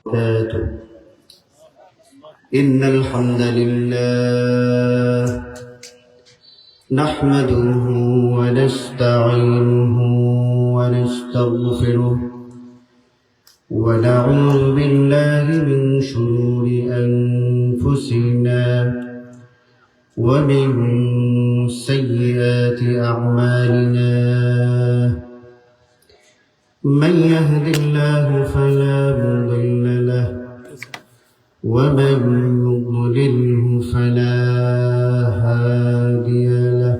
وبركاته. إن الحمد لله نحمده ونستعينه ونستغفره ونعوذ بالله من شرور أنفسنا ومن سيئات أعمالنا. من يهد الله فلا مضل له ومن يضلله فلا هادي له.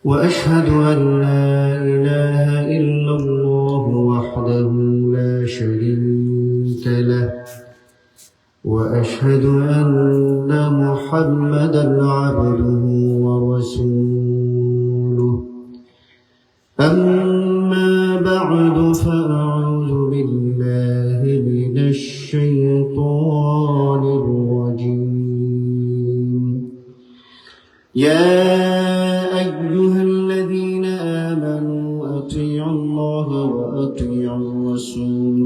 وأشهد أن لا إله إلا الله وحده لا شريك له. وأشهد أن محمدا عبده ورسوله. أما بعد فأعوذ بالله من الشيطان الرجيم. يا أيها الذين آمنوا أطيعوا الله وأطيعوا الرسول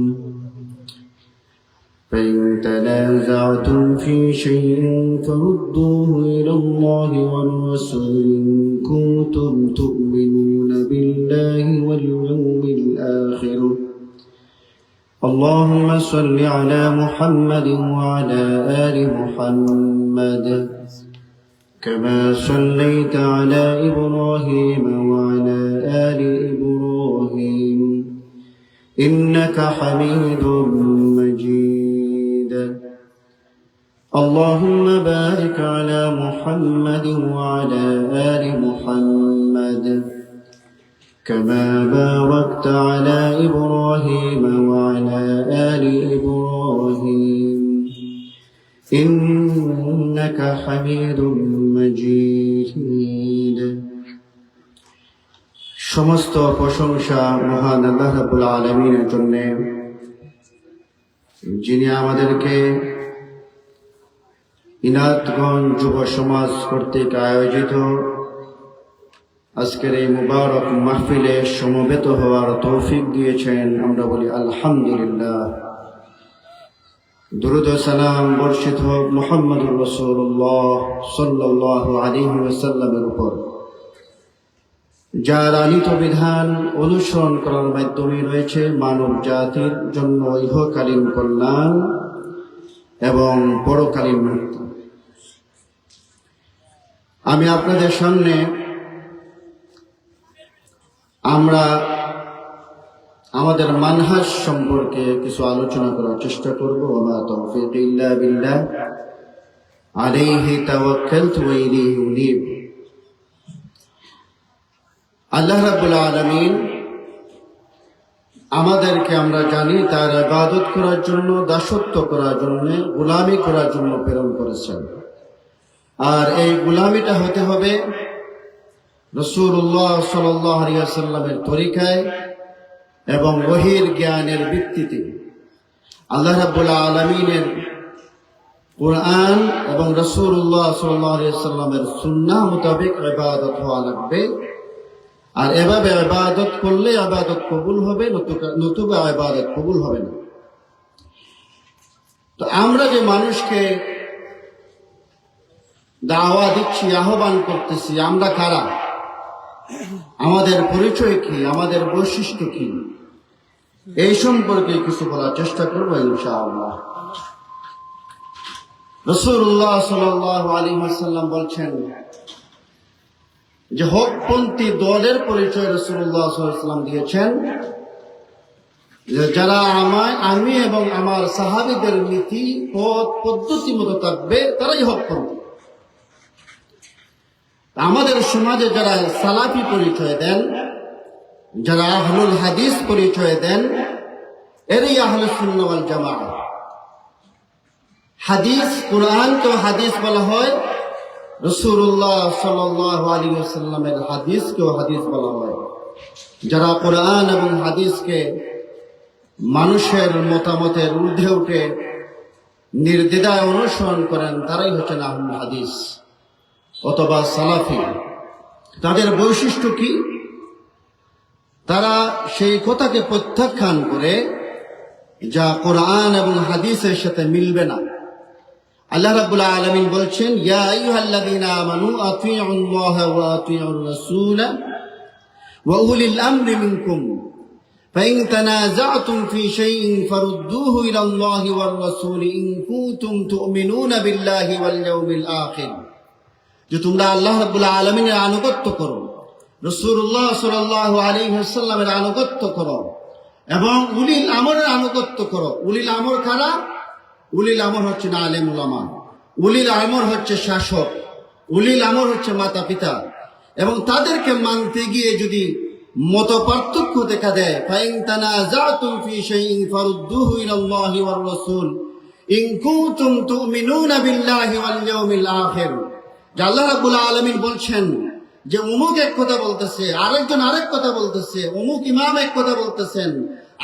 فإن تنازعتم في شيء فردوه إلى الله والرسول إن كنتم تؤمنون بالله واليوم الآخر. اللهم صل على محمد وعلى آل محمد كما صليت على إبراهيم وعلى آل إبراهيم إنك حميد مجيد. اللهم بارك على محمد وعلى آل محمد كما باركت على إبراهيم وعلى آل إبراهيم إنك حميد مجيد. সমস্ত প্রশংসা মহান আল্লাহ রাব্বুল আলামিনের জন্য, যিনি আমাদেরকে ইনাতগঞ্জ যুব সমাজ কর্তৃক আয়োজিত আজকের এই মুবারক মাহফিলে সমবেত হওয়ার তৌফিক দিয়েছেন। আমরা বলি আলহামদুলিল্লাহ। দুরূদ ও সালাম বর্ষিত হোক মুহাম্মদুর রাসূলুল্লাহ সাল্লাল্লাহু আলাইহি ওয়াসাল্লামের উপর, যার আনিত বিধান অনুসরণ করার মাধ্যমে রয়েছে মানব জাতির জন্য ইহকালীন কল্যাণ এবং পরকালীন মুক্তি। আমি আপনাদের সামনে আমরা আমাদের মানহাজ সম্পর্কে কিছু আলোচনা করার চেষ্টা করব। ওয়া তাওফীক ইল্লা বিল্লাহ আলাইহি তাওয়াক্কালতু ওয়া ইলাইহি উনীব। আল্লাহ রাব্বুল আলামিন আমাদেরকে, আমরা জানি, তার ইবাদত করার জন্য, দাসত্ব করার জন্য, গোলামি করার জন্য প্রেরণ করেছেন। আর এই গোলামিটা হতে হবে রাসূলুল্লাহ সাল্লাল্লাহু আলাইহি ওয়াসাল্লামের তরিকায় এবং ওহীর জ্ঞানের ভিত্তিতে। আল্লাহ রাব্বুল আলামিনের কুরআন এবং রাসূলুল্লাহ সাল্লাল্লাহু আলাইহি ওয়াসাল্লামের সুন্নাহ মোতাবেক ইবাদত হওয়া লাগবে। আর এভাবে ইবাদত করলে ইবাদত কবুল হবে, নতুবা ইবাদত কবুল হবে না। তো আমরা যে মানুষকে দাওয়া দিচ্ছি, আহ্বান করতেছি, আমরা কারা, আমাদের পরিচয় কি, আমাদের বৈশিষ্ট্য কি, এই সম্পর্কে কিছু বলার চেষ্টা করবো ইনশাআল্লাহ। রাসূলুল্লাহ সাল্লাল্লাহু আলাইহি ওয়াসাল্লাম বলছেন যে হকপন্থী দলের পরিচয় রাসূলুল্লাহ সাল্লাল্লাহু আলাইহি ওয়াসাল্লাম দিয়েছেন, যে যারা আমি এবং আমার সাহাবীদের নীতি পথ পদ্ধতি মতো থাকবে তারাই হকপন্থী। আমাদের সমাজে যারা সালাফি পরিচয় দেন, যারা আহলুল হাদিস পরিচয় দেন, এরাই আহলুস সুন্নাহ ওয়াল জামাআহ। হাদিস, কুরআনকে হাদিস বলা হয়, রাসূলুল্লাহ সাল্লাল্লাহু আলাইহি ওয়াসাল্লামের হাদিসকেও হাদিস বলা হয়। যারা কুরআন এবং হাদিসকে মানুষের মতামতের ঊর্ধ্বে উঠে নির্দ্বিধায় অনুসরণ করেন, তারাই হচ্ছেন আহলুল হাদিস অথবা সালাফি। তাদের বৈশিষ্ট্য কি? তারা সেই কথাকে প্রত্যাখ্যান করে যা কোরআন এবং হাদিসের সাথে মিলবে না। আল্লাহ রাব্বুল আলামিন বলছেন, ইয়া আইয়ুহাল্লাযীনা আমানু আতিউল্লাহ ওয়া আতিউর রাসূল ওয়া উলিল আমরি মিনকুম ফাইন তানাযা'তুম ফি শাইইন ফারুদ্দুহু ইলাল্লাহি ওয়ার রাসূল ইন কুনতুম তু'মিনুনা বিল্লাহি ওয়াল ইয়াউমিল আখির। যে তোমরা আল্লাহ রাব্বুল আলামিনের আনুগত্য করো, রাসূলুল্লাহ সাল্লাল্লাহু আলাইহি ওয়াসাল্লামের আনুগত্য করো এবং উলিল আমরের আনুগত্য করো। উলিল আমর কারা? উলিল আমর হচ্ছে আলেম উলামা, উলিল আমর হচ্ছে শাসক, উলিল আমর হচ্ছে মাতা পিতা। এবং তাদেরকে মানতে গিয়ে যদি মত পার্থক্য দেখা দেয়, ফাইন তানাযা'তুম ফি শাইইন ফারুদ্দুহু ইলাল্লাহি ওয়ার রাসূল ইন কুনতুম তু'মিনুনা বিল্লাহি ওয়াল ইয়াউমিল আখির। যে আল্লাহ রাব্বুল আলামিন বলছেন যে অমুক এক কথা বলতেছে, আরেকজন আরেক কথা বলতেছে, অমুক ইমাম এক কথা বলতেছেন,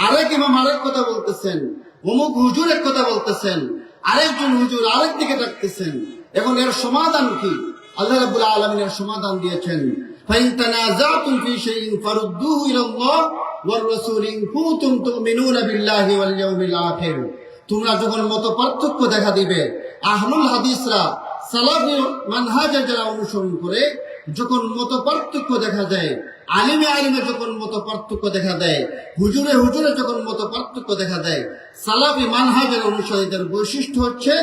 আরেক ইমাম আরেক কথা বলতেছেন, অমুক হুজুর এক কথা বলতেছেন, আরেকজন হুজুর আরেক দিকে ডাকতেছেন। এখন এর সমাধান কি? আল্লাহ রাব্বুল আলামিন এর সমাধান দিয়েছেন, ফাইন তানাযা'তুম ফি শাইইন ফারুদ্দুহু ইলাল্লাহ ওয়ার রাসূল ইন কুনতুম তু'মিনুনা বিল্লাহি ওয়াল ইয়াউমিল আখির। তোমরা যখন মত পার্থক্য দেখা দিবে, আহলুল হাদিসরা সালাফি মানহাজে যারা অনুসরণ করে, যখন মত পার্থক্য দেখা যায়, আলিমে আলিমে যখন মত পার্থক্য দেখা দেয়, হুজুরে হুজুরে যখন মত পার্থক্য দেখা দেয়, সালাফি মানহাজের অনুসারীদের বৈশিষ্ট্য হচ্ছে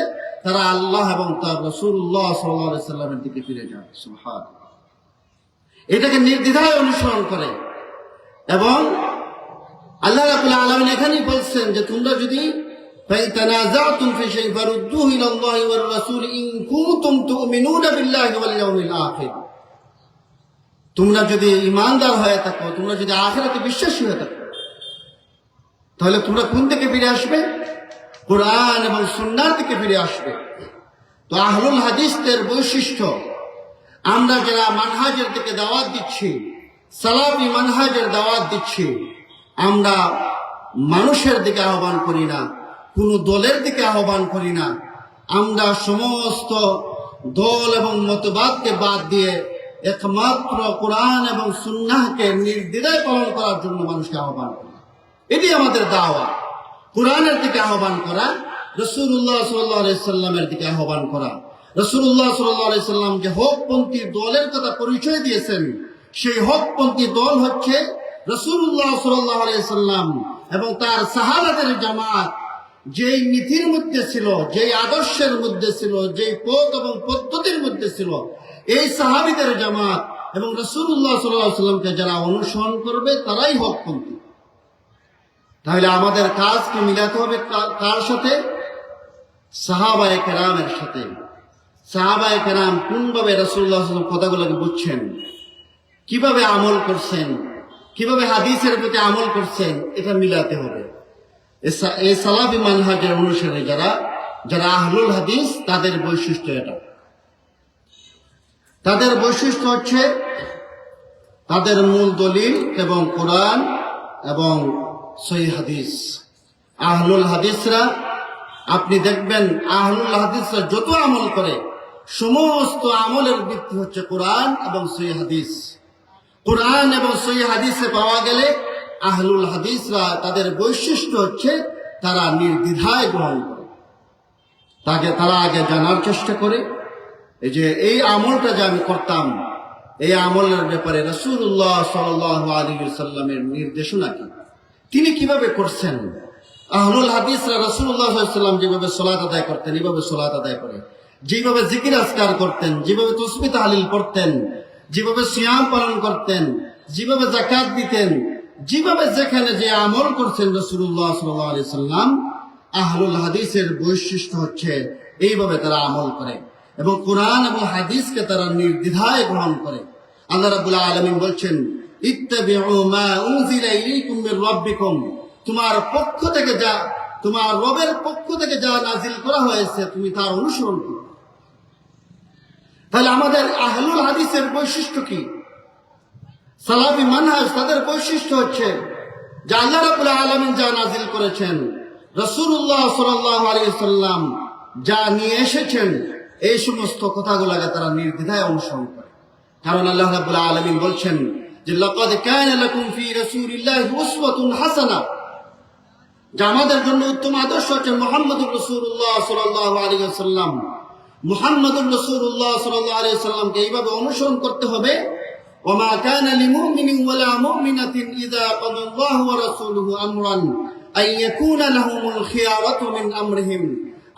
তারা আল্লাহ এবং তার রাসূলুল্লাহ সাল্লাল্লাহু আলাইহি সাল্লামের দিকে ফিরে যায়। সুবহানাল্লাহ। এটাকে নির্দ্বিধায় অনুসরণ করে। এবং আল্লাহ রাব্বুল আলামিন এখানেই বলছেন যে তোমরা যদি ফাইন তানাযা'তুম ফি শাইইন ফারুদ্দুহু ইলাল্লাহি ওয়ার রাসূল ইন কুনতুম তু'মিনুনা বিল্লাহি ওয়াল ইয়াউমিল আখির। তোমরা যদি ঈমানদার হয়ে থাকো, তোমরা যদি আখিরাতে বিশ্বাসী হয়ে থাকো, তাহলে তোমরা কোন দিকে ফিরে আসবে? কোরআন এবং সুন্নাহর দিকে ফিরে আসবে। তো আহলুল হাদিসদের বৈশিষ্ট্য, আমরা যারা মানহাজের দিকে দাওয়াত দিচ্ছি, সালাফি মানহাজের দাওয়াত দিচ্ছি, আমরা মানুষের দিকে আহ্বান করি না, কোন দলের দিকে আহ্বান করি না। আমরা সমস্ত দল এবং মতবাদকে বাদ দিয়ে একমাত্র কোরআন এবং সুন্নাহকে নির্দ্বিধায় পালন করার জন্য মানুষকে আহ্বান করি। এটি আমাদের দাওয়াত। কোরআনের দিকে আহ্বান করা, রাসূলুল্লাহ সাল্লাল্লাহু আলাইহি সাল্লামের দিকে আহ্বান করা। রাসূলুল্লাহ সাল্লাল্লাহু আলাইহি সাল্লাম যে হকপন্থী দলের কথা পরিচয় দিয়েছেন, সেই হকপন্থী দল হচ্ছে রাসূলুল্লাহ সাল্লাল্লাহু আলাইহি সাল্লাম এবং তার সাহাবাদের জামাত। যেই নীতির মধ্যে ছিল, যেই আদর্শের মধ্যে ছিল, যেই পথ এবং পদ্ধতির মধ্যে ছিল, এই সাহাবীদের জামাত এবং রাসূলুল্লাহ সাল্লাল্লাহু আলাইহি সাল্লামকে যারা অনুসরণ করবে তারাই হকপন্থী। তাহলে আমাদের কাজকে মিলাতে হবে কার সাথে? সাহাবায়ে কেরামের সাথে। সাহাবায়ে কেরাম কোনভাবে রাসূলুল্লাহ সাল্লাল্লাহু আলাইহি ওয়াসাল্লাম কথাগুলোকে বুঝছেন, কিভাবে আমল করছেন, কিভাবে হাদিসের প্রতি আমল করছেন, এটা মিলাতে হবে। এই সালাফি মানহাজের অনুসারী যারা আহলুল হাদিস, তাদের বৈশিষ্ট্য এটা। তাদের বৈশিষ্ট্য হচ্ছে তাদের মূল দলিল এবং কোরআন এবং সহিহ হাদিস। আহলুল হাদিসরা, আপনি দেখবেন আহলুল হাদিসরা যত আমল করে, সমস্ত আমলের ভিত্তি হচ্ছে কোরআন এবং সহিহ হাদিস। কোরআন এবং সহিহ হাদিসে পাওয়া গেলে আহলুল হাদিসরা তাদের বৈশিষ্ট্য হচ্ছে তারা নির্দ্বিধায় গ্রহণ করে। তারা আগে জানার চেষ্টা করে, এই যে এই আমলটা যে আমি করতাম, এই আমলের ব্যাপারে রাসূলুল্লাহ সাল্লাল্লাহু আলাইহি ওয়াসাল্লামের নির্দেশনা কি, তিনি কিভাবে করছেন। আহলুল হাদিসরা রাসূলুল্লাহ সাল্লাল্লাহু আলাইহি ওয়াসাল্লাম যেভাবে সালাত আদায় করতেন, এইভাবে সালাত আদায় করে, যেভাবে জিকির আজকার করতেন, যেভাবে তাসবিহ তাহলিল করতেন, যেভাবে সিয়াম পালন করতেন, যেভাবে যাকাত দিতেন, যেভাবে যেখানে যে আমল করছেন রাসূলুল্লাহ সাল্লাল্লাহু আলাইহি ওয়াসাল্লাম, আহলুল হাদিসের বৈশিষ্ট্য হচ্ছে এইভাবে তারা আমল করে এবং কোরআন এবং হাদিসকে তারা নির্দ্বিধায় গ্রহণ করে। আল্লাহ রাব্বুল আলামিন বলছেন, ইত্তাবিউ মা উনজিলা ইলাইকুম মির রাব্বিকুম, তোমার পক্ষ থেকে যা, তোমার রবের পক্ষ থেকে যা নাজিল করা হয়েছে তুমি তার অনুসরণ করো। তাহলে আমাদের আহলুল হাদিসের বৈশিষ্ট্য কি? সালাফি মানহাজ, তাদের বৈশিষ্ট্য হচ্ছে যে আল্লাহ রাব্বুল আলামিন যা নাজিল করেছেন, রাসূলুল্লাহ সাল্লাল্লাহু আলাইহি ওয়াসাল্লাম যা নিয়ে এসেছেন, এই সমস্ত কথাগুলোকে তারা নির্দ্বিধায় অনুসরণ করে। কারণ আল্লাহ রাব্বুল আলামিন বলছেন যে লাকাদ কানা লাকুম ফি রাসূলিল্লাহি উসওয়াতুন হাসানাহ, যে আমাদের জন্য উত্তম আদর্শ হচ্ছে মুহাম্মদুর রাসূলুল্লাহ সাল্লাল্লাহু আলাইহি ওয়াসাল্লাম। মুহাম্মদুর রাসূলুল্লাহ সাল্লাল্লাহু আলাইহি ওয়াসাল্লামকে এইভাবে অনুসরণ করতে হবে। ওমা কানা লিমুমিনিন ওয়ালা মুমিনাতিন ইযা কাদাল্লাহু ওয়া রাসূলুহু আমরান আন ইয়াকুনা লাহুমুল খিয়ারাতু মিন আমরিহিম।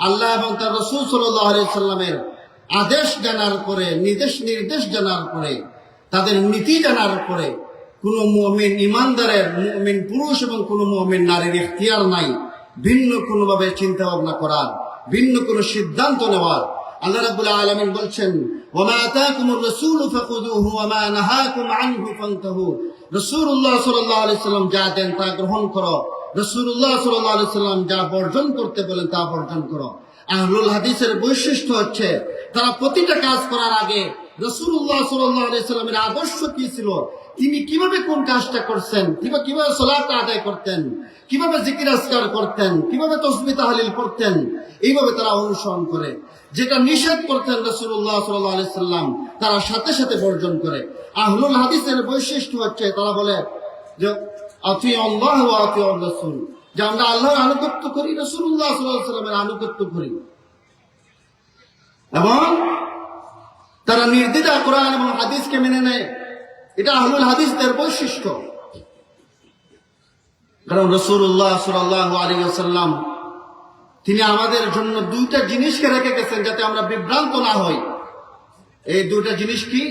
আল্লাহ এবং তার রাসূল সাল্লাল্লাহু আলাইহি ওয়াসাল্লামের আদেশ জানার পরে, নির্দেশ জানার পরে, তাদের নীতি জানার পরে কোন মুমিন ইমানদারের, মুমিন পুরুষ এবং কোন মুমিন নারীর ইখতিয়ার নাই ভিন্ন কোনোভাবে চিন্তা ভাবনা করার, ভিন্ন কোন সিদ্ধান্ত নেওয়ার। আল্লাহ রাব্বুল আলামিন বলছেন, ওয়া আতাকুমুর রাসূলু ফাখুযুহু ওয়া মা নাহাকুম আনহু ফান্তাহু। রাসূলুল্লাহ সাল্লাল্লাহু আলাইহি সাল্লাম যা দেন তা গ্রহণ করো, রাসূলুল্লাহ সাল্লাল্লাহু আলাইহি সাল্লাম যা বর্জন করতে বলেন তা বর্জন করো। আহলুল হাদিসের বৈশিষ্ট্য হচ্ছে তারা প্রতিটা কাজ করার আগে রাসূলুল্লাহ সাল্লাল্লাহু আলাইহি সাল্লামের আদর্শ কি ছিল, তিনি কিভাবে কোন কাজটা করছেন, কিভাবে সালাত আদায় করতেন, কিভাবে জিকির আজকার করতেন, কিভাবে তাসবিহ তাহলিল করতেন, এইভাবে তারা অনুসরণ করে। যেটা নিষেধ করতেন রাসূলুল্লাহ সাল্লাল্লাহু আলাইহি সাল্লাম, তারা সাথে সাথে বর্জন করে। আহলুল হাদিসের বৈশিষ্ট্য হচ্ছে তারা বলে যে আতিউল্লাহ ওয়া আতিউর রাসূল, যে আমরা আল্লাহর আনুগত্য করি, রাসূলুল্লাহ সাল্লাল্লাহু আলাইহি সাল্লামের আনুগত্য করি, এবং তারা নির্দ্বিধায় কোরআন এবং হাদিসকে মেনে নেয়। এটা আহলুল হাদিসদের বৈশিষ্ট্য। কারণ রাসূলুল্লাহ সাল্লাল্লাহু আলাইহি ওয়াসাল্লাম তিনি আমাদের জন্য দুইটা জিনিসকে রেখে গেছেন যাতে আমরা বিভ্রান্ত না হই। এই দুইটা জিনিস কি?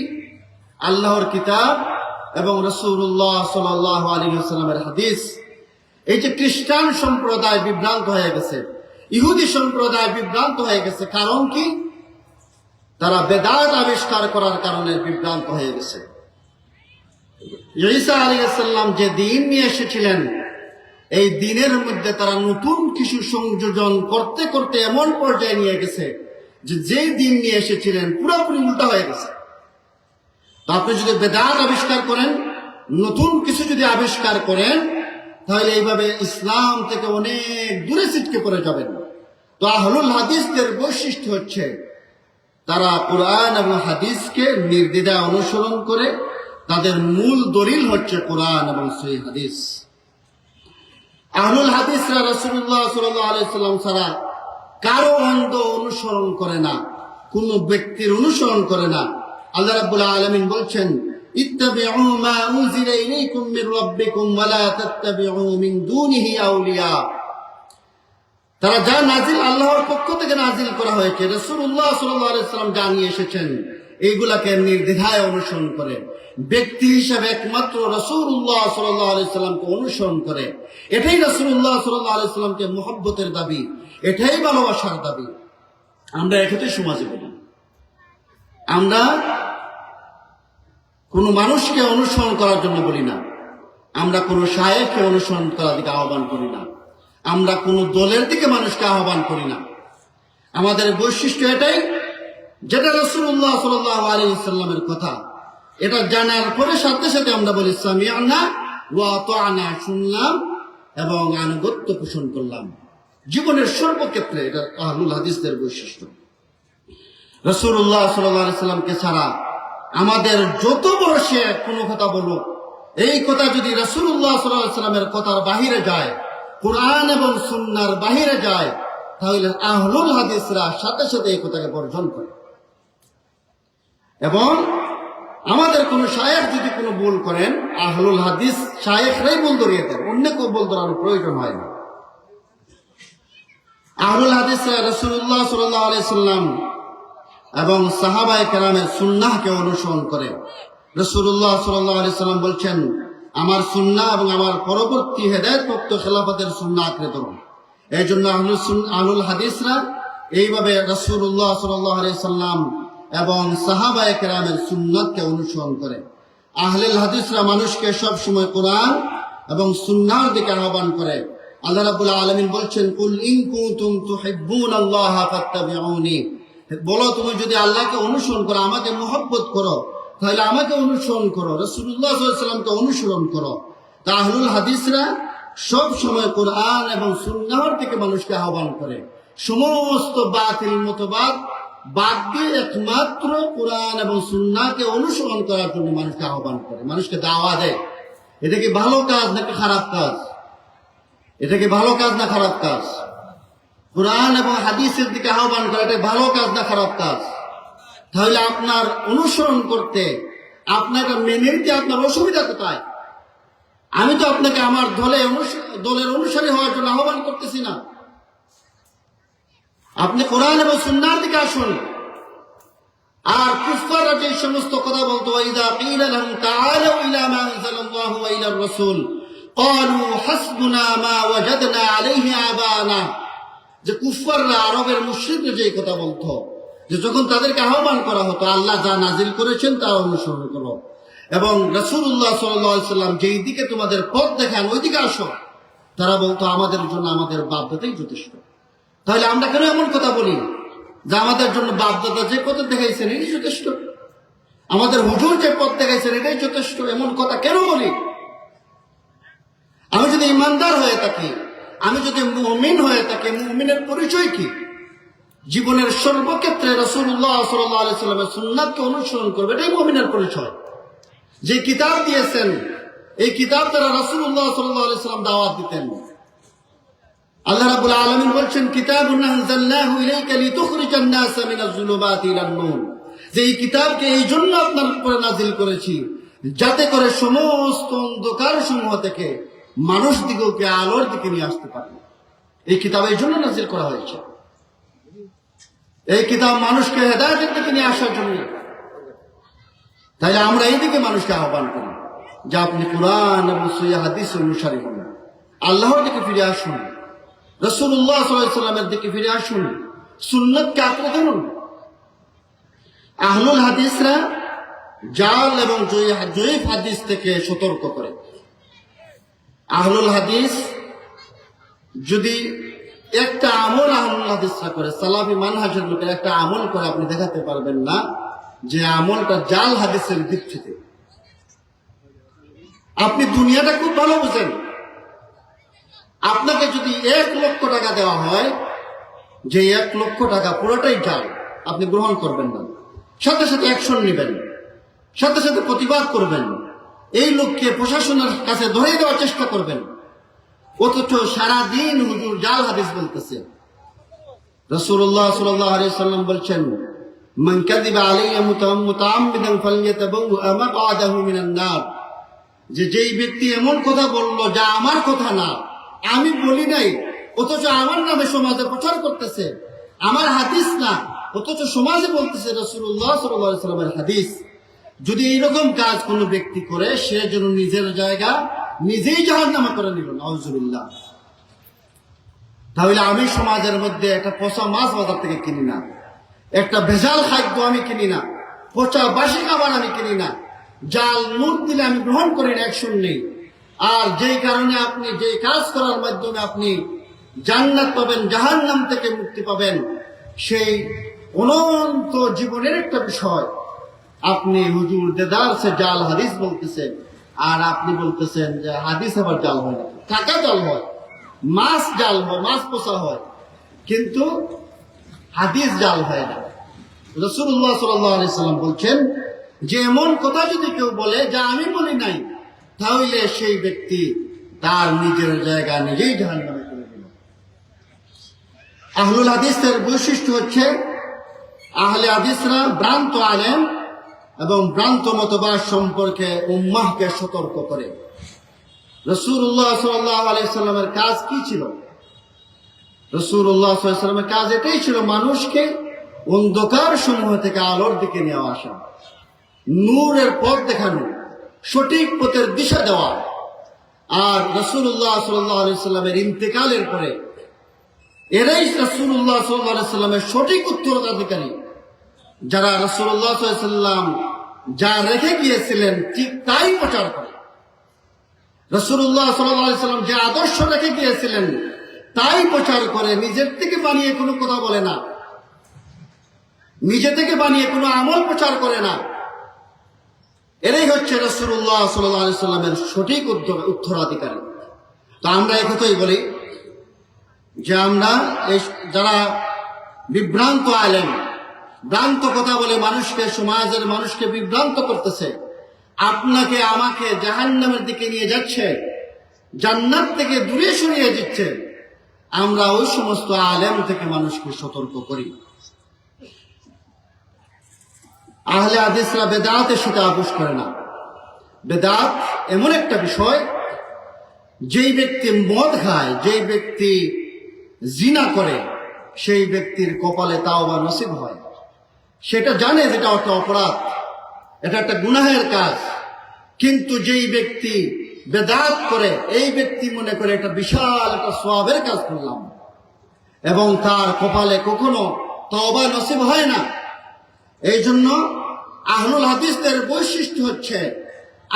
আল্লাহর কিতাব এবং রাসূলুল্লাহ সাল্লাল্লাহু আলাইহি ওয়াসাল্লামের হাদিস। এই যে খ্রিস্টান সম্প্রদায় বিভ্রান্ত হয়ে গেছে, ইহুদি সম্প্রদায় বিভ্রান্ত হয়ে গেছে, কারণ কি? তারা বেদাত আবিষ্কার করার কারণে বিভ্রান্ত হয়ে গেছে। ঈসা আলাইহিস সালাম যে দ্বীন নিয়ে এসেছিলেন, এই দ্বীনের মধ্যে তারা নতুন কিছু সংযোজন করতে করতে এমন পর্যায়ে নিয়ে গেছে যে দ্বীন নিয়ে এসেছিলেন পুরোপুরি উল্টা হয়ে গেছে। তো আপনি যদি বেদাত আবিষ্কার করেন, নতুন কিছু যদি আবিষ্কার করেন, তাহলে এইভাবে ইসলাম থেকে অনেক দূরে ছিটকে পড়ে যাবেন। তো আহলুল হাদিসদের বৈশিষ্ট্য হচ্ছে তারা কোরআন এবং হাদিসকে নির্দ্বিধায় অনুসরণ করে। তাদের মূল দলিল হচ্ছে কোরআন এবং সহিহ হাদিস। আহলুল হাদিসরা রাসূলুল্লাহ সাল্লাল্লাহু আলাইহি সাল্লাম ছাড়া কারো অন্ধ অনুসরণ করে না, কোন ব্যক্তির অনুসরণ করে না। আল্লাহ রাব্বুল আলামিন বলছেন, ইত্তাবিউ মা উনজিলা ইলাইকুম মির রাব্বিকুম ওয়া লা তাত্তাবিউ মিন দুনিহি আউলিয়া। তারা যা নাজিল, আল্লাহর পক্ষ থেকে নাজিল করা হয়েছে, রাসূলুল্লাহ সাল্লাল্লাহু আলাইহি সাল্লাম যা নিয়ে এসেছেন, এইগুলাকে নির্দ্বিধায় অনুসরণ করে। ব্যক্তি হিসাবে একমাত্র রাসূলুল্লাহ সাল্লাল্লাহু আলাইহি সাল্লামকে অনুসরণ করে। এটাই রাসূলুল্লাহ সাল্লাল্লাহু আলাইহি সাল্লামকে মুহাব্বতের দাবি, এটাই ভালোবাসার দাবি। আমরা একটাই সমাজে বলি, আমরা কোন মানুষকে অনুসরণ করার জন্য বলি না, আমরা কোন শায়েখকে অনুসরণ করার দিকে আহ্বান করি না, আমরা কোন দলের দিকে মানুষকে আহ্বান করি না। আমাদের বৈশিষ্ট্য এটাই, যেটা রাসূলুল্লাহ সাল্লাল্লাহু আলাইহি সাল্লামের কথা, এটা জানার পরে সাথে সাথে আমরা বলি সামিআনা ওয়া আতা'না, শুনলাম এবং আনুগত্য পোষণ করলাম। জীবনের সর্বক্ষেত্রে এটা আহলুল হাদিসদের বৈশিষ্ট্য। রাসূলুল্লাহ সাল্লাল্লাহু আলাইহি সাল্লামকে ছাড়া আমাদের যত বড় সে কোনো কথা বলো, এই কথা যদি রাসূলুল্লাহ সাল্লাল্লাহু আলাইহি সাল্লামের কথার বাহিরে যায়, কোরআন এবং সুন্নাহর বাহিরে যায়, তাহলে আহলুল হাদিসরা সাথে সাথে এই কথাকে বর্জন করে। এবং আমাদের কোন শায়েখ যদি কোনো ভুল করেন, আহলুল হাদিস শায়েখরাই ভুল ধরিয়ে দেন, অন্য কেউ ভুল ধরানোর প্রয়োজন হয় না। আহলুল হাদিসরা রাসূলুল্লাহ সাল্লাল্লাহু আলাইহি সাল্লাম এবং সাহাবায়ে কেরামের সুন্নাহকে অনুসরণ করে। রাসূলুল্লাহ সাল্লাল্লাহু আলাইহি সাল্লাম বলছেন, আমার সুন্নাহ এবং আমার পরবর্তী হেদায়েতপ্রাপ্ত খেলাফতের সুন্নাহ আঁকড়ে ধরুন। এই জন্য আহলুল হাদিসরা এইভাবে রাসূলুল্লাহ সাল্লাল্লাহু আলাইহি সাল্লাম এবং সাহাবায়ে কেরামের সুন্নাতকে অনুসরণ করে। আহলুল হাদিসরা মানুষকে সব সময় কোরআন এবং সুন্নাহর দিকে আহ্বান করে। আল্লাহ রাব্বুল আলামিন বলছেন, কুল ইন কুনতুম তুহিব্বুনাল্লাহ ফাত্তাবিউনি, বলো তুমি যদি আল্লাহকে অনুসরণ করো, আমাকে মুহাব্বত করো, তাহলে আমাকে অনুসরণ করো, রাসূলুল্লাহ সাল্লাল্লাহু আলাইহি সাল্লামকে অনুসরণ করো। তা আহলুল হাদিসরা সব সময় কোরআন এবং সুন্নাহর দিকে মানুষকে আহ্বান করে। সমস্ত বাতিল মতবাদ বাদ দিয়ে একমাত্র কোরআন এবং সুন্নাহকে অনুসরণ করার জন্য মানুষকে আহ্বান করে, মানুষকে দাওয়া দেয়। এটা কি ভালো কাজ নাকি খারাপ কাজ? এটা কি ভালো কাজ না খারাপ কাজ? কোরআন এবং হাদিসের দিকে আহ্বান করা এটা ভালো কাজ না খারাপ কাজ? তাহলে আপনার অনুসরণ করতে, আপনাকে মেনে নিতে আপনার অসুবিধা কোথায়? আমি তো আপনাকে আমার দলের অনুসারী হওয়ার জন্য আহ্বান করতেছি না। আপনি কোরআন এবং সুন্নাহর দিকে আসুন। আর কুফাররা যে সমস্ত কথা বলতো, ওয়াইদা কিলা লাহুম তাআলু ইলা মা আনজালাল্লাহু ওয়া ইলার রাসূল ক্বালু হাসবুনা মা ওয়াজাদনা আলাইহি আবানা, যে কুফাররা, আরবের মুশরিকরা যে কথা বলতো, যে যখন তাদেরকে আহ্বান করা হতো আল্লাহ যা নাজিল করেছেন তা অনুসরণ করো, এবং রাসূলুল্লাহ সাল্লাল্লাহু আলাইহি সাল্লাম যেই দিকে তোমাদের পথ দেখান ওই দিকে আসো, তারা বলতো আমাদের জন্য আমাদের বাপ-দাদাই যথেষ্ট। তাহলে আমরা কেন এমন কথা বলি যে আমাদের জন্য বাপ-দাদা যে পথ দেখাইছেন এটাই যথেষ্ট, আমাদের হুজুর যে পথ দেখাইছেন এটাই যথেষ্ট, এমন কথা কেন বলি? আমি যদি ইমানদার হয়ে থাকি, আমি যদি মুমিন হয়ে থাকি, মুমিনের পরিচয় কি? জীবনের সর্বক্ষেত্রে রাসূলুল্লাহ সাল্লাল্লাহু আলাইহি সাল্লামের সুন্নাতকে অনুসরণ করবে, এটাই মুমিনের পরিচয়। যে কিতাব দিয়েছেন এই কিতাব দ্বারা রাসূলুল্লাহ সাল্লাল্লাহু আলাইহি সাল্লাম দাওয়াত দিতেন। আল্লাহ রাব্বুল আলামিন বলছেন, কিতাবুন আনজালনাহু ইলাইকা লিতুখরিজান নাসা মিনাজ যুলুমাতি ইলান নূর, যে এই কিতাবকে এই জন্য আপনার উপরে নাজিল করেছি যাতে করে সমস্ত অন্ধকার সমূহ থেকে মানুষ দিগকে আলোর দিকে নিয়ে আসতে পারে। এই কিতাব এই জন্য নাজিল করা হয়েছে, এই কিতাব মানুষকে হেদায়েতের দিকে নিয়ে আসার জন্য। তাইলে আমরা এই দিকে মানুষকে আহ্বান করি যে আপনি কোরআন এবং সহিহ হাদিস অনুসারী হন, আল্লাহর দিকে ফিরে আসুন, রাসূলুল্লাহ সাল্লাল্লাহু আলাইহি সাল্লামের দিকে ফিরে আসুন, সুন্নাতকে আঁকড়ে ধরুন। আহলুল হাদিসরা জাল এবং জয়ীফ হাদিস থেকে সতর্ক করে। আহলুল হাদিস যদি একটা আমল আহলুল হাদিসরা করে, সালাফি মানহাজের লোকের একটা আমল করে, আপনি দেখাতে পারবেন না যে আমলটা জাল হাদিসের ভিত্তিতে। আপনি দুনিয়াটা খুব ভালো বুঝেন। আপনাকে যদি 1 লক্ষ টাকা দেওয়া হয়, যে 1 লক্ষ টাকা পুরোটাই জাল, আপনি গ্রহণ করবেন না, সাথে সাথে অ্যাকশন নেবেন, সাথে সাথে প্রতিবাদ করবেন, এই লোককে প্রশাসনের কাছে ধরে দেওয়ার চেষ্টা করবেন। অথচ সারাদিন হুজুর জাল হাদিস বলতেছে। রাসূলুল্লাহ সাল্লাল্লাহু আলাইহি সাল্লাম বলছেন, মান কাযিবা আলাইয়া মুতাআম্মিদান ফালইয়াতাবাওয়া মাকআদাহু মিনান নার, যে যেই ব্যক্তি এমন কথা বললো যা আমার কথা না, আমি বলি নাই, অথচ আমার নামে সমাজে প্রচার করতেছে, আমার হাদিস না, অথচ সমাজে বলতেছে রাসূলুল্লাহ সাল্লাল্লাহু আলাইহি সাল্লামের হাদিস। যদি এইরকম কাজ কোনো ব্যক্তি করে, সে যেন নিজের জায়গা নিজেই জাহান্নামে করে নিল, নাউযুবিল্লাহ। তাহলে আমি সমাজের মধ্যে একটা পচা মাছ বাজার থেকে কিনি না, একটা ভেজাল খাদ্য আমি কিনি না, পচা বাসি খাবার আমি কিনি না, জাল নোট দিলে আমি গ্রহণ করি না, অ্যাকশন নেই। আর যেই কারণে আপনি যে কাজ করার মাধ্যমে আপনি জান্নাত পাবেন, জাহান্নাম থেকে মুক্তি পাবেন, সেই অনন্ত জীবনের একটা বিষয়। আপনি হুজুর দেদার সে জাল হাদিস বলতেছেন, আর আপনি বলতেছেন যে হাদিস আবার জাল হয় না, টাকা জাল হয়, মাছ জাল হয়, মাছ পোষা হয়, কিন্তু হাদিস জাল হয় না। রাসূলুল্লাহ সাল্লাল্লাহু আলাইহি সাল্লাম বলছেন যে এমন কথা যদি কেউ বলে যা আমি বলি নাই, তাহলে সেই ব্যক্তি তার নিজের জায়গা নিজেই জাহান্নামে করে দিল। আহলুল হাদিসের বৈশিষ্ট্য হচ্ছে, আহলে হাদিসরা ভ্রান্ত আলেম এবং ভ্রান্ত মতবাদ সম্পর্কে উম্মাহকে সতর্ক করে। রাসূলুল্লাহ সাল্লাল্লাহু আলাইহি সাল্লামের কাজ কি ছিল? রাসূলুল্লাহ সাল্লাল্লাহু আলাইহি সাল্লামের কাজ এটাই ছিল, মানুষকে অন্ধকার সমূহ থেকে আলোর দিকে নিয়ে আসা, নূরের পথ দেখানো, সঠিক পথের দিশা দেওয়া। আর রাসূলুল্লাহ সাল্লাল্লাহু আলাইহি সাল্লামের ইন্তেকালের পরে এরাই রাসূলুল্লাহ সাল্লাল্লাহু আলাইহি সাল্লামের সঠিক উত্তরাধিকারী, যারা রাসূলুল্লাহ সাল্লাল্লাহু আলাইহি সাল্লাম যা রেখে গিয়েছিলেন ঠিক তাই প্রচার করে। রাসূলুল্লাহ সাল্লাল্লাহু আলাইহি সাল্লাম যে আদর্শ রেখে গিয়েছিলেন তাই প্রচার করে, নিজের থেকে বানিয়ে কোনো কথা বলে না, নিজে থেকে বানিয়ে কোনো আমল প্রচার করে না। এরাই হচ্ছে রাসূলুল্লাহ সাল্লাল্লাহু আলাইহি সাল্লামের সঠিক উত্তরাধিকারী। তো আমরা একথাই বলি যে আমরা যারা বিভ্রান্ত আলেম, ভ্রান্ত কথা বলে মানুষকে, সমাজের মানুষকে বিভ্রান্ত করতেছে, আপনাকে আমাকে জাহান্নামের দিকে নিয়ে যাচ্ছে, জান্নাত থেকে দূরে সরিয়ে দিচ্ছে, আমরা ওই সমস্ত আলেম থেকে মানুষকে সতর্ক করি। আহলে হাদিসরা বেদাতের সাথে আপোষ করে না। বেদাত এমন একটা বিষয়, যেই ব্যক্তি মদ খায়, যেই ব্যক্তি জিনা করে, সেই ব্যক্তির কপালে তাওবা নসিব হয়। সেটা জানে যেটা একটা অপরাধ, এটা একটা গুনাহের কাজ, কিন্তু যেই ব্যক্তি বেদাত করে, এই ব্যক্তি মনে করে এটা বিশাল একটা সওয়াবের কাজ করলাম, এবং তার কপালে কখনো তওবা নসিব হয় না। এই জন্য আহলুল হাদিসদের বৈশিষ্ট্য হচ্ছে,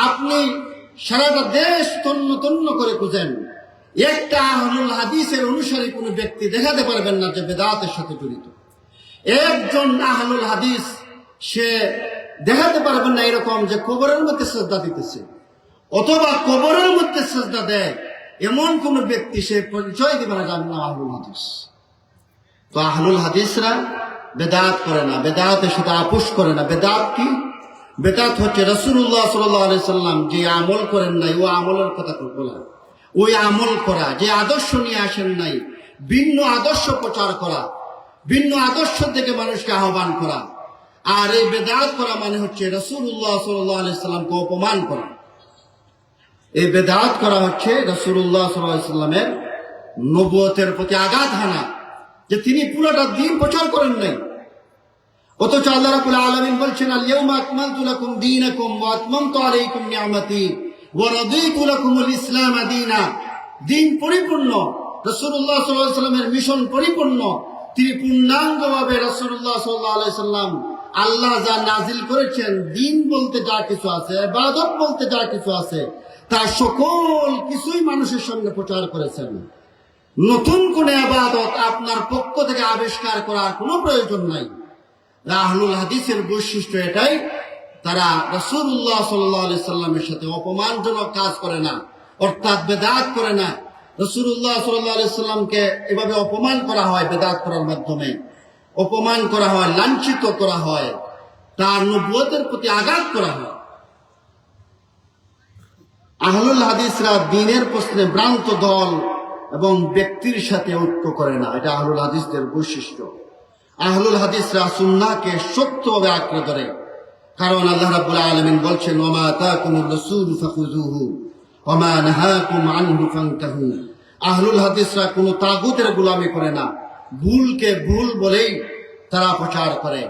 আপনি সারাটা দেশ তন্ন তন্ন করে খুঁজেন, একটা আহলুল হাদিসের অনুসারী কোনো ব্যক্তি দেখাতে পারবেন না যে বেদাতের সাথে জড়িত। একজন আহলুল হাদিস সে দেখাতে পারবেন না এরকম যে কবরের মধ্যে সেজদা দিতেছে, অথবা কবরের মধ্যে সেজদা দেয়, এমন কোন ব্যক্তি সে পরিচয় দিবে না যে আমি আহলুল হাদিস। তো আহলুল হাদিসরা বেদাত করে না, বেদাতের সাথে আপোষ করে না। বেদাত কি? বেদাত হচ্ছে রাসূলুল্লাহ সাল্লাল্লাহু আলাইহি সাল্লাম যে আমল করেন নাই, ও আমলের কথা বলা, ওই আমল করা, যে আদর্শ নিয়ে আসেন নাই, ভিন্ন আদর্শ প্রচার করা, ভিন্ন আদর্শ থেকে মানুষকে আহ্বান করা। আর এই বেদাত করা মানে হচ্ছে রাসূলুল্লাহ সাল্লাল্লাহু আলাইহি সাল্লামকে অপমান করা। এই বেদাত করা হচ্ছে রাসূলুল্লাহ সাল্লাল্লাহু আলাইহি সাল্লামের নবুয়তের প্রতি আঘাত হানা, যে তিনি পুরোটা দিন প্রচার করেন নাই। অথচ আল্লাহ রাব্বুল আলামিন বলছেন, আল ইয়াউমা আকমালতু লাকুম দীনাকুম ওয়া আতমামতু আলাইকুম নি'মাতি ওয়া রাদিতু লাকুমুল ইসলাম দীনা। দিন পরিপূর্ণ, রাসূলুল্লাহ সাল্লাল্লাহু আলাইহি সাল্লামের মিশন পরিপূর্ণ। তিনি পূর্ণাঙ্গভাবে রাসূলুল্লাহ সাল্লাল্লাহু আলাইহি সাল্লাম আল্লাহ যা নাজিল করেছেন, দিন বলতে যা কিছু আছে, ইবাদত বলতে যা কিছু আছে, তার সকল কিছুই মানুষের সামনে প্রচার করেছেন। নতুন কোন ইবাদত আপনার পক্ষ থেকে আবিষ্কার করার কোনো প্রয়োজন নাই। আহলুল হাদিসের বৈশিষ্ট্য এটাই, তারা রাসূলুল্লাহ সাল্লাল্লাহু আলাইহি সাল্লামের সাথে অপমানজনক কাজ করে না, অর্থাৎ বেদাত করে না। রাসূলুল্লাহ সাল্লাল্লাহু আলাইহি সাল্লামকে এভাবে অপমান করা হয়, বেদাত করার মাধ্যমে অপমান করা হয়, লাঞ্ছিত করা হয়, তার নবুয়তের প্রতি আঘাত করা হয়। আহলুল হাদিসরা দ্বীনের প্রশ্নে ভ্রান্ত দল এবং ব্যক্তির সাথে ঐক্য করে না, এটা আহলুল হাদিসদের বৈশিষ্ট্য। আহলুল হাদিসরা সুন্নাহকে শক্তভাবে আঁকড়ে ধরে, কারণ আল্লাহ রাব্বুল আলামিন বলছেন, ওয়া মা আতাকুমুর রাসূলু ফাখুযুহু ওয়া মা নাহাকুম আনহু ফান্তাহু। আহলুল হাদিসরা কোনো তাগুতের গোলামি করে না, ভুলকে ভুল বলেই তারা প্রচার করে,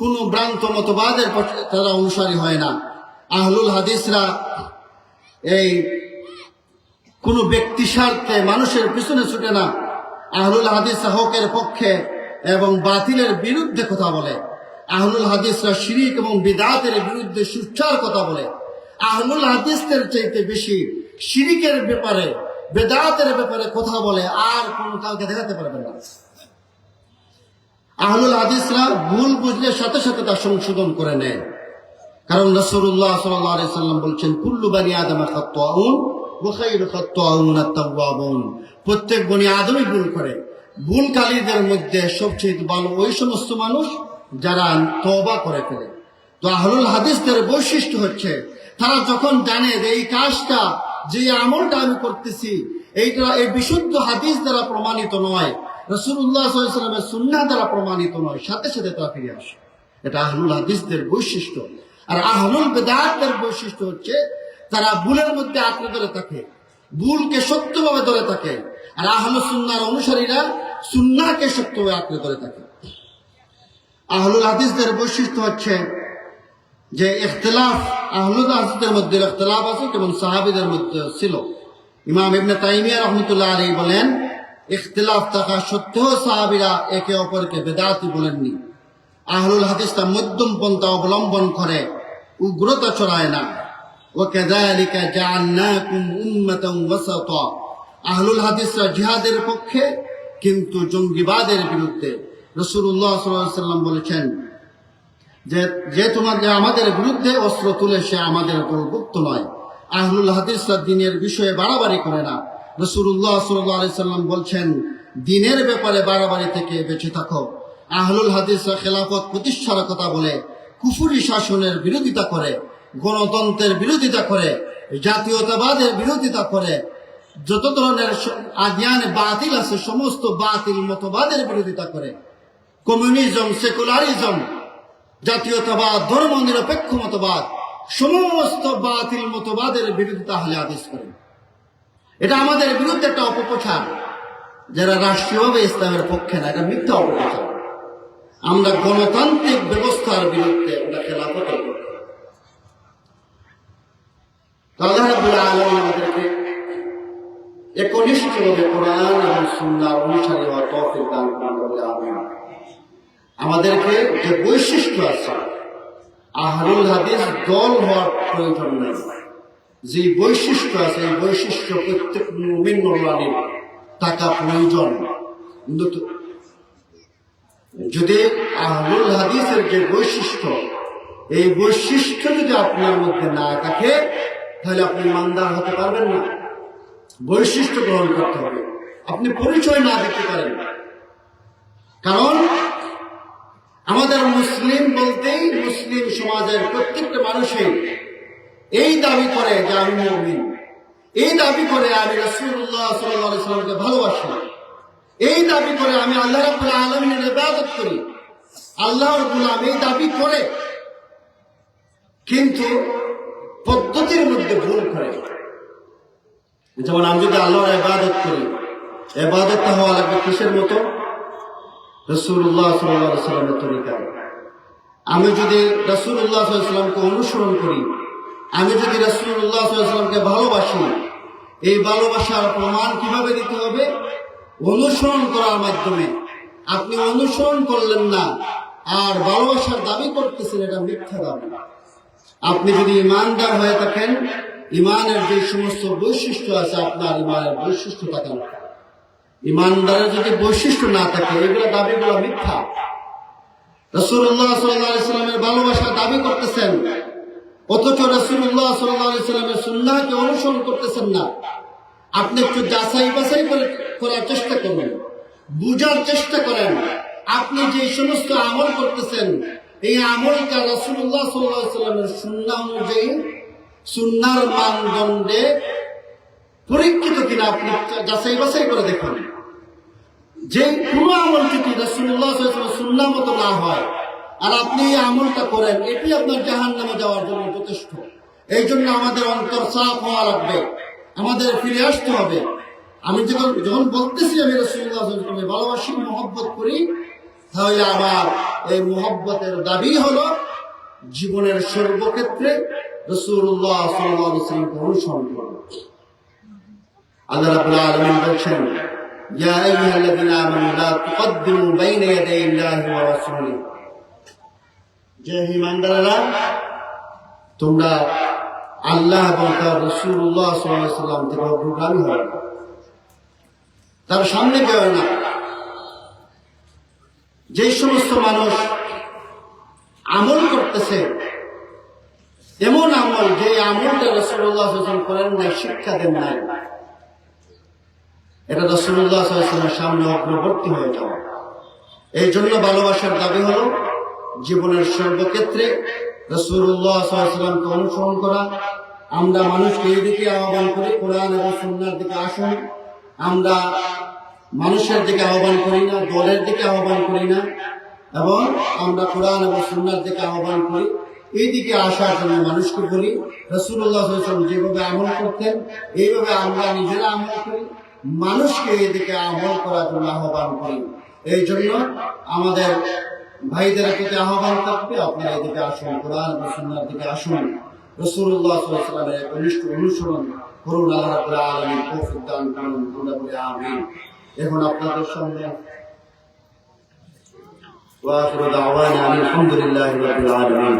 কোনো ভ্রান্ত মতবাদের তারা অনুসারী হয় না। আহলুল হাদিসরা এই কোনো ব্যক্তি স্বার্থে মানুষের পিছনে ছুটে না। আহলুল হাদিসরা হকের পক্ষে এবং বাতিলের বিরুদ্ধে কথা বলে। আহলুল হাদিসরা শিরিক এবং বিদআতের বিরুদ্ধে সুচ্চার কথা বলে। আহলুল হাদিসদের চাইতে বেশি শিরিকের ব্যাপারে, বিদআতের ব্যাপারে কথা বলে আর কোন কাউকে দেখাতে পারবেন না। আহলুল হাদিসরা ভুল বুঝলে সাথে সাথে তা সংশোধন করে নেয়, কারণ রাসূলুল্লাহ সাল্লাল্লাহু আলাইহি সাল্লাম বলছেন, কুল্লু বানি আদম খাত্তাউন ওয়া খায়রু খাত্তাউন আত-তাওয়াবুন। প্রত্যেক বনি আদমই ভুল করে, ভুলকারীদের মধ্যে সবচেয়ে ভালো ওই সমস্ত মানুষ যারা তওবা করে ফেলে। তো আহলুল হাদিসদের বৈশিষ্ট্য হচ্ছে, তারা যখন জানে যে এই কাজটা, যে আমলটা আমি করতেছি, এইটা এই বিশুদ্ধ হাদিস দ্বারা প্রমাণিত নয়, রাসূলুল্লাহ সাল্লাল্লাহু আলাইহি সাল্লামের সুন্নাহ দ্বারা প্রমাণিত নয়, সাথে সাথে তারা ফিরে আসে। এটা আহলুল হাদিসদের বৈশিষ্ট্য। আর আহলুল বিদআতের বৈশিষ্ট্য হচ্ছে, তারা ভুলের মধ্যে আঁকড়ে ধরে থাকে, ভুলকে শক্তভাবে ধরে থাকে। আর আহলুস সুন্নাহর অনুসারীরা সুন্নাহকে শক্তভাবে আঁকড়ে ধরে থাকে। আহলুল হাদিসদের বৈশিষ্ট্য হচ্ছে যে ইখতিলাফ, আহলুল হাদিসদের মধ্যে ইখতিলাফ আছে, যেমন সাহাবীদের মধ্যে ছিল। ইমাম ইবনে তাইমিয়া রাহমাতুল্লাহ আলাইহি বলেন, ইখতিলাফ থাকা সত্ত্বেও সাহাবীরা একে অপরকে বেদাতি বলেননি। আহলুল হাদিসরা মধ্যম পন্থা অবলম্বন করে, উগ্রতা ছড়ায় না। ওয়া কাযালিকা জাআলনাকুম উম্মাতান ওয়াসাতা। আহলুল হাদিসরা জিহাদের পক্ষে কিন্তু জঙ্গিবাদের বিরুদ্ধে। রাসূলুল্লাহ সাল্লাল্লাহু আলাইহি সাল্লাম বলেছেন যে তোমাদের আমাদের বিরুদ্ধে অস্ত্র তুলে সে আমাদের দলভুক্ত নয়। আহলুল হাদিসরা দ্বীনের বিষয়ে বাড়াবাড়ি করে না। রাসূলুল্লাহ সাল্লাল্লাহু আলাইহি সাল্লাম বলছেন, দ্বীনের ব্যাপারে বাড়াবাড়ি থেকে বেঁচে থাকো। আহলুল হাদিসরা খেলাফত প্রতিষ্ঠার কথা বলে, কুফরি শাসনের বিরোধিতা করে, গণতন্ত্রের বিরোধিতা করে, জাতীয়তাবাদের বিরোধিতা করে, যত ধরনের আদিয়ানে বাতিল আছে সমস্ত বাতিল মতবাদের বিরোধিতা করে। কমিউনিজম, সেকুলারিজম, জাতীয়তাবাদ, ধর্ম নিরপেক্ষ মতবাদ, সমস্ত বাতিল মতবাদের বিরোধিতা আহলে হাদিস করে। এটা আমাদের বিরুদ্ধে একটা অপপ্রচার, যারা রাষ্ট্রীয়ভাবে ইসলামের পক্ষে না, এটা মিথ্যা অপপ্রচার। আমরা গণতান্ত্রিক ব্যবস্থার বিরুদ্ধে, আমরা খেলাফতের পক্ষে। আল্লাহ রাব্বুল আলামিন আমাদেরকে একনিষ্ঠভাবে কোরআন এবং সুন্নাহর অনুসারী হওয়ার তৌফিক দান করুন। আমিন। আমাদেরকে যে বৈশিষ্ট্য আছে, আহলুল হাদিস দল হওয়ার প্রয়োজন নেই। যে বৈশিষ্ট্য আছে, এই বৈশিষ্ট্য প্রত্যেক মুমিন মুমিনার থাকা প্রয়োজন। যদি আহলুল হাদিসের যে বৈশিষ্ট্য, এই বৈশিষ্ট্য যদি আপনার মধ্যে না থাকে, তাহলে আপনি ইমানদার হতে পারবেন না। বৈশিষ্ট্য গ্রহণ করতে হবে। আপনি পরিচয় না দিতে পারেন, কারণ আমাদের মুসলিম বলতেই মুসলিম সমাজের প্রত্যেকটা মানুষই এই দাবি করে যে আমি মুমিন, এই দাবি করে আমি রাসূলুল্লাহ সাল্লাল্লাহু আলাইহি ওয়াসাল্লামকে ভালোবাসি, এই দাবি করে আমি আল্লাহ রাব্বুল আলামিনের ইবাদত করি, আল্লাহর গোলাম, এই দাবি করে, কিন্তু পদ্ধতির মধ্যে ভুল করে। যেমন আমি যদি আল্লাহর ইবাদত করি, ইবাদতটা হওয়া লাগবে কিসের মতো? রাসূলুল্লাহ সাল্লাল্লাহু আলাইহি ওয়াসাল্লামের তরিকায়। আমি যদি রাসূলুল্লাহ সাল্লাল্লাহু আলাইহি ওয়াসাল্লামকে অনুসরণ করি, আমি যদি রাসূলুল্লাহ সাল্লাল্লাহু আলাইহি ওয়াসাল্লামকে ভালোবাসি, এই ভালোবাসার প্রমাণ কিভাবে দিতে হবে? অনুসরণ করার মাধ্যমে। আপনি অনুসরণ করলেন না আর ভালোবাসার দাবি করতেছেন, এটা মিথ্যা দাবি। আপনি যদি ইমানদার হয়ে থাকেন, ইমানের যে সমস্ত বৈশিষ্ট্য আছে, আপনার ইমানের বৈশিষ্ট্য থাকা না। ইমানদারের যদি বৈশিষ্ট্য না থাকে, এগুলো দাবিগুলো মিথ্যা। রাসূলুল্লাহ সাল্লাল্লাহু আলাইহি ওয়াসাল্লামের ভালোবাসা দাবি করতেছেন, অথচ রাসূলুল্লাহ সাল্লাল্লাহু আলাইহি ওয়াসাল্লামের সুন্নাহকে অনুসরণ করতেছেন না। আপনি একটু যাচাই বাছাই করার চেষ্টা করুন, বুঝার চেষ্টা করেন। আপনি যে সমস্ত আমল করতেছেন, এই আমলটা রাসূলুল্লাহ সাল্লাল্লাহু আলাইহি ওয়াসাল্লামের সুন্নাহ অনুযায়ী, সুন্নাহর মানদণ্ডে পরীক্ষিত কিনা আপনি যাচাই বাছাই করে দেখুন। যে কোনো আমল যদি রাসূলুল্লাহ সাল্লাল্লাহু আলাইহি ওয়াসাল্লামের সুন্নাহ মতো না হয় আর আপনি এই আমলটা করেন, এটি আপনার জাহান্নামে যাওয়ার জন্য যথেষ্ট। এই জন্য আমাদের অন্তর সাফ হওয়া লাগবে, আমাদের ফিরে আসতে হবে। আমি যখন বলতেছি আমি রাসূলুল্লাহ সাল্লাল্লাহু আলাইহি ওয়াসাল্লামকে ভালোবাসি, মহব্বত করি, তাহলে আমার এই মহব্বতের দাবি হলো জীবনের সর্বক্ষেত্রে রাসূলুল্লাহ সাল্লাল্লাহু আলাইহি ওয়াসাল্লামকে অনুসরণ করা। আল্লাহ রাব্বুল আলামিন বলেন, ইয়া আইয়ুহাল্লাযীনা আমানু লা তুকদ্দিমু বাইনা ইয়াদাইল্লাহি ওয়া রাসূলিহি। যে ঈমানদাররা, তোমরা আল্লাহ এবং তার রাসূলুল্লাহ সাল্লাল্লাহু আলাইহি ওয়াসাল্লাম থেকে অগ্রগামী হও, তার সামনে গেও না। যে সমস্ত মানুষ আমল করতেছে, এমন আমল যে আমলটা রাসূলুল্লাহ সাল্লাল্লাহু আলাইহি ওয়াসাল্লাম করেন নাই, শিক্ষা দেন নাই, এটা রাসূলুল্লাহ সাল্লাল্লাহু আলাইহি ওয়াসাল্লামের সামনে অগ্রবর্তী হয়ে যাওয়া। এই জন্য ভালোবাসার দাবি হলো জীবনের সর্বক্ষেত্রে রাসূলুল্লাহ সাল্লাল্লাহু আলাইহি ওয়াসাল্লামকে অনুসরণ করা। আমরা মানুষকে এই দিকে আহ্বান করি, কোরআন এবং সুন্নাহর দিকে আসুন। আমরা মানুষের দিকে আহ্বান করি না, দলের দিকে আহ্বান করি না, এবং আমরা কোরআন এবং সুন্নাহর দিকে আহ্বান করি। এই দিকে আসার জন্য মানুষকে বলি, রাসূলুল্লাহ সাল্লাল্লাহু আলাইহি ওয়াসাল্লাম যেভাবে আমল করতেন, এইভাবে আমরা নিজেরা আমল করি, মানুষকে এই দিকে আমল করার জন্য আহ্বান করি। এই জন্য আমাদের ভাইদের প্রতি আহ্বান থাকবে, আপনারা এদিকে আসুন, কোরআন এবং সুন্নাহর দিকে আসুন, রাসূলুল্লাহ সাল্লাল্লাহু আলাইহি ওয়াসাল্লামের ঘনিষ্ঠ অনুসরণ করুন। আল্লাহ রাব্বুল আলামিন তৌফিক দান করুন, আমরা বলি আমিন। এখন আপনাদের সামনে ওয়া আখিরু দাওয়ানা আলহামদুলিল্লাহি রাব্বিল আলামিন।